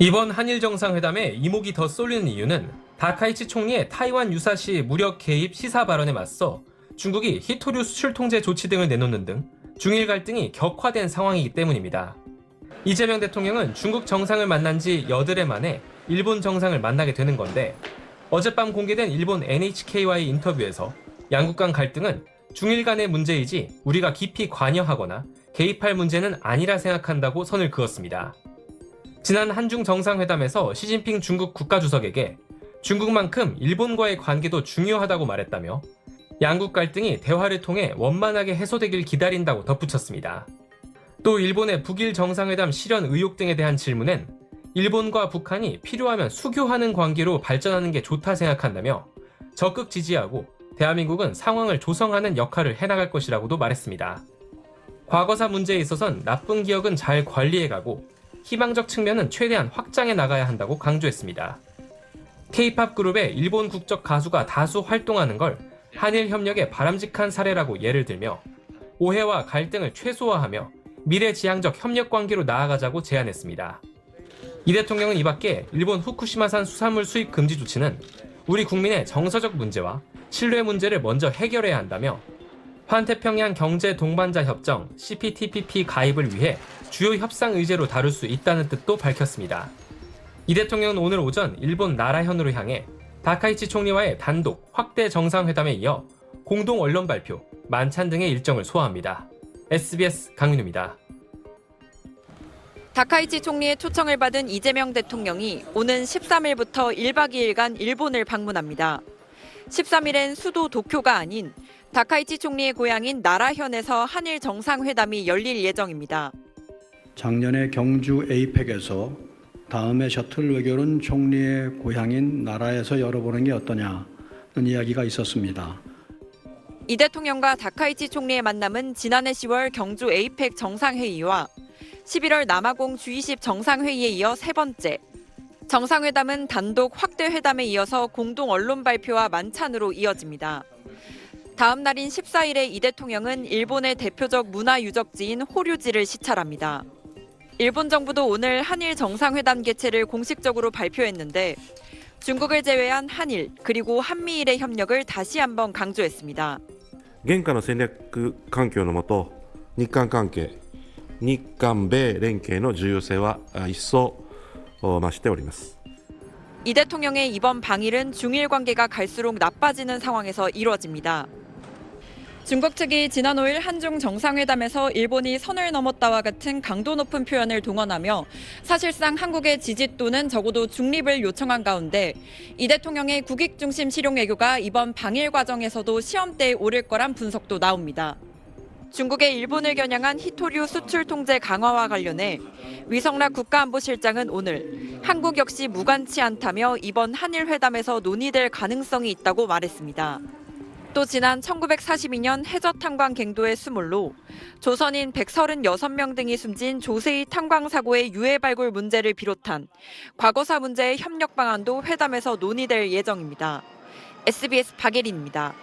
이번 한일 정상회담에 이목이 더 쏠리는 이유는 다카이치 총리의 타이완 유사시 무력 개입 시사 발언에 맞서 중국이 히토류 수출 통제 조치 등을 내놓는 등 중일 갈등이 격화된 상황이기 때문입니다. 이재명 대통령은 중국 정상을 만난 지 여드레 만에 일본 정상을 만나게 되는 건데, 어젯밤 공개된 일본 NHK와의 인터뷰에서 양국 간 갈등은 중일 간의 문제이지 우리가 깊이 관여하거나 개입할 문제는 아니라 생각한다고 선을 그었습니다. 지난 한중 정상회담에서 시진핑 중국 국가주석에게 중국만큼 일본과의 관계도 중요하다고 말했다며 양국 갈등이 대화를 통해 원만하게 해소되길 기다린다고 덧붙였습니다. 또 일본의 북일 정상회담 실현 의혹 등에 대한 질문엔 일본과 북한이 필요하면 수교하는 관계로 발전하는 게 좋다 생각한다며 적극 지지하고 대한민국은 상황을 조성하는 역할을 해나갈 것이라고도 말했습니다. 과거사 문제에 있어선 나쁜 기억은 잘 관리해가고 희망적 측면은 최대한 확장해 나가야 한다고 강조했습니다. K-팝 그룹의 일본 국적 가수가 다수 활동하는 걸 한일 협력의 바람직한 사례라고 예를 들며 오해와 갈등을 최소화하며 미래지향적 협력 관계로 나아가자고 제안했습니다. 이 대통령은 이 밖에 일본 후쿠시마산 수산물 수입 금지 조치는 우리 국민의 정서적 문제와 신뢰 문제를 먼저 해결해야 한다며 환태평양 경제 동반자 협정 CPTPP 가입을 위해 주요 협상 의제로 다룰 수 있다는 뜻도 밝혔습니다. 이 대통령은 오늘 오전 일본 나라현으로 향해 다카이치 총리와의 단독 확대 정상회담에 이어 공동 언론 발표, 만찬 등의 일정을 소화합니다. SBS 강민우입니다. 다카이치 총리의 초청을 받은 이재명 대통령이 오는 13일부터 1박 2일간 일본을 방문합니다. 13일엔 수도 도쿄가 아닌 다카이치 총리의 고향인 나라현에서 한일 정상회담이 열릴 예정입니다. 작년에 경주 에이펙에서 다음에 셔틀 외교는 총리의 고향인 나라에서 열어보는 게 어떠냐는 이야기가 있었습니다. 이 대통령과 다카이치 총리의 만남은 지난해 10월 경주 에이펙 정상회의와 11월 남아공 G20 정상회의에 이어 세 번째. 정상회담은 단독 확대 회담에 이어서 공동 언론 발표와 만찬으로 이어집니다. 다음 날인 14일에 이 대통령은 일본의 대표적 문화유적지인 호류지를 시찰합니다. 일본 정부도 오늘 한일 정상회담 개최를 공식적으로 발표했는데 중국을 제외한 한일 그리고 한미일의 협력을 다시 한번 강조했습니다. 現下の戦略環境のもと、日韓関係、日韓米連携の重要性は一層増しております。 이 대통령의 이번 방일은 중일 관계가 갈수록 나빠지는 상황에서 이루어집니다. 중국 측이 지난 5일 한중 정상회담에서 일본이 선을 넘었다와 같은 강도 높은 표현을 동원하며 사실상 한국의 지지 또는 적어도 중립을 요청한 가운데 이 대통령의 국익 중심 실용 외교가 이번 방일 과정에서도 시험대에 오를 거란 분석도 나옵니다. 중국의 일본을 겨냥한 히토류 수출 통제 강화와 관련해 위성락 국가안보실장은 오늘 한국 역시 무관치 않다며 이번 한일 회담에서 논의될 가능성이 있다고 말했습니다. 또 지난 1942년 해저 탄광 갱도의 수몰로 조선인 136명 등이 숨진 조세이 탄광 사고의 유해 발굴 문제를 비롯한 과거사 문제의 협력 방안도 회담에서 논의될 예정입니다. SBS 박예린입니다.